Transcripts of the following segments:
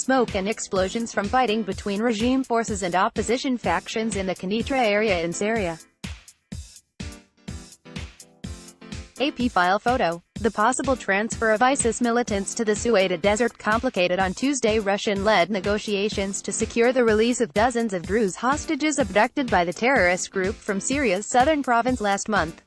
smoke and explosions from fighting between regime forces and opposition factions in the Quneitra area in Syria. AP file photo. The possible transfer of ISIS militants to the Suweida desert complicated on Tuesday Russian-led negotiations to secure the release of dozens of Druze hostages abducted by the terrorist group from Syria's southern province last month.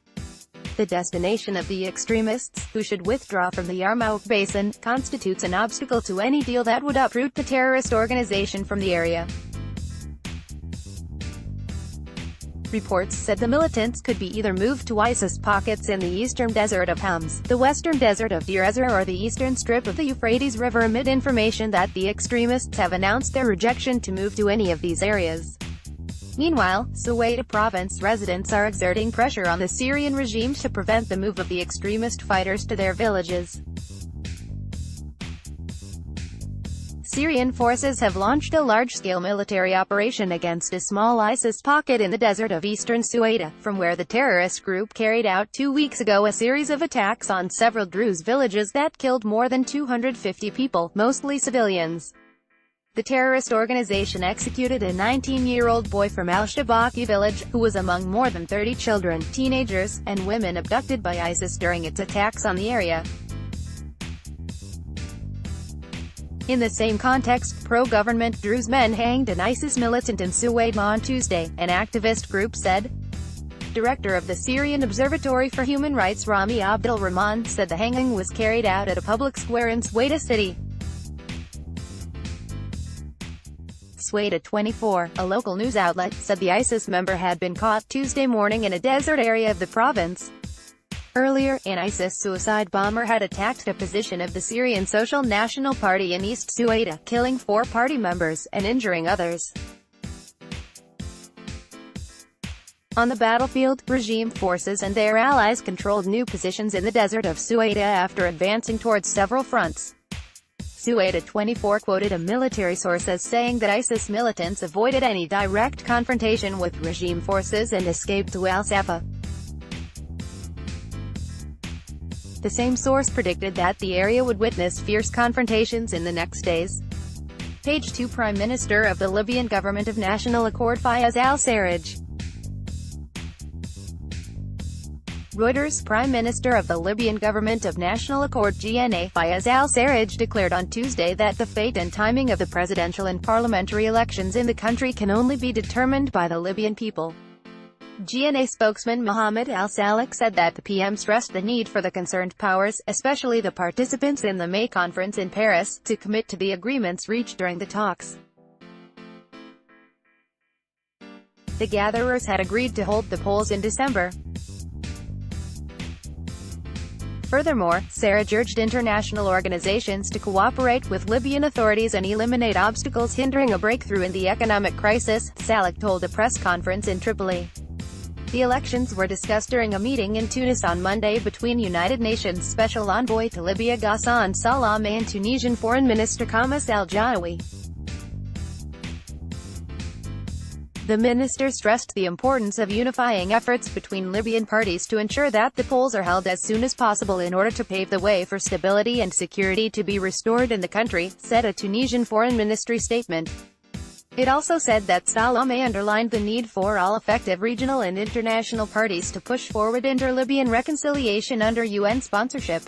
The destination of the extremists, who should withdraw from the Yarmouk basin, constitutes an obstacle to any deal that would uproot the terrorist organization from the area. Reports said the militants could be either moved to ISIS pockets in the eastern desert of Homs, the western desert of Deir Ezzor or the eastern strip of the Euphrates River amid information that the extremists have announced their rejection to move to any of these areas. Meanwhile, Suweida province residents are exerting pressure on the Syrian regime to prevent the move of the extremist fighters to their villages. Syrian forces have launched a large-scale military operation against a small ISIS pocket in the desert of eastern Suweida, from where the terrorist group carried out 2 weeks ago a series of attacks on several Druze villages that killed more than 250 people, mostly civilians. The terrorist organization executed a 19-year-old boy from Al-Shabaki village, who was among more than 30 children, teenagers, and women abducted by ISIS during its attacks on the area. In the same context, pro-government Druze men hanged an ISIS militant in Suweida on Tuesday, an activist group said. Director of the Syrian Observatory for Human Rights Rami Abdel Rahman said the hanging was carried out at a public square in Suweida city. Suweida 24, a local news outlet, said the ISIS member had been caught Tuesday morning in a desert area of the province. Earlier, an ISIS suicide bomber had attacked a position of the Syrian Social National Party in East Suweida, killing 4 party members, and injuring others. On the battlefield, regime forces and their allies controlled new positions in the desert of Suweida after advancing towards several fronts. Suweida 24 quoted a military source as saying that ISIS militants avoided any direct confrontation with regime forces and escaped to Al-Safa. The same source predicted that the area would witness fierce confrontations in the next days. Page 2 Prime Minister of the Libyan Government of National Accord Fayez al-Sarraj. Reuters. Prime Minister of the Libyan Government of National Accord GNA, Fayez al-Sarraj declared on Tuesday that the fate and timing of the presidential and parliamentary elections in the country can only be determined by the Libyan people. GNA spokesman Mohammed al-Salek said that the PM stressed the need for the concerned powers, especially the participants in the May conference in Paris, to commit to the agreements reached during the talks. The gatherers had agreed to hold the polls in December. Furthermore, Sarraj urged international organizations to cooperate with Libyan authorities and eliminate obstacles hindering a breakthrough in the economic crisis, Salek told a press conference in Tripoli. The elections were discussed during a meeting in Tunis on Monday between United Nations Special Envoy to Libya Ghassan Salameh and Tunisian Foreign Minister Khamis al-Janawi. The minister stressed the importance of unifying efforts between Libyan parties to ensure that the polls are held as soon as possible in order to pave the way for stability and security to be restored in the country, said a Tunisian Foreign Ministry statement. It also said that Salameh underlined the need for all effective regional and international parties to push forward inter-Libyan reconciliation under UN sponsorship.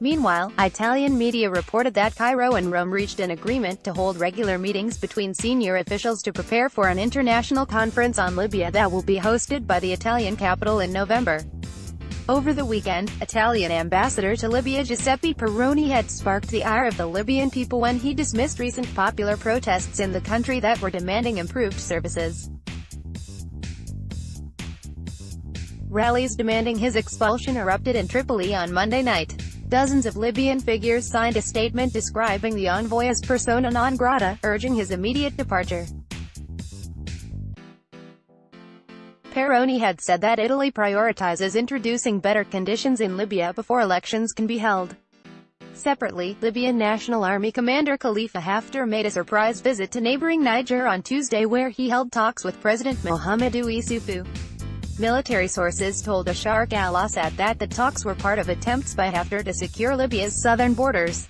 Meanwhile, Italian media reported that Cairo and Rome reached an agreement to hold regular meetings between senior officials to prepare for an international conference on Libya that will be hosted by the Italian capital in November. Over the weekend, Italian ambassador to Libya Giuseppe Perroni had sparked the ire of the Libyan people when he dismissed recent popular protests in the country that were demanding improved services. Rallies demanding his expulsion erupted in Tripoli on Monday night. Dozens of Libyan figures signed a statement describing the envoy as persona non grata, urging his immediate departure. Perroni had said that Italy prioritizes introducing better conditions in Libya before elections can be held. Separately, Libyan National Army commander Khalifa Haftar made a surprise visit to neighboring Niger on Tuesday where he held talks with President Mahamadou Issoufou. Military sources told Bashar al-Assad that the talks were part of attempts by Haftar to secure Libya's southern borders.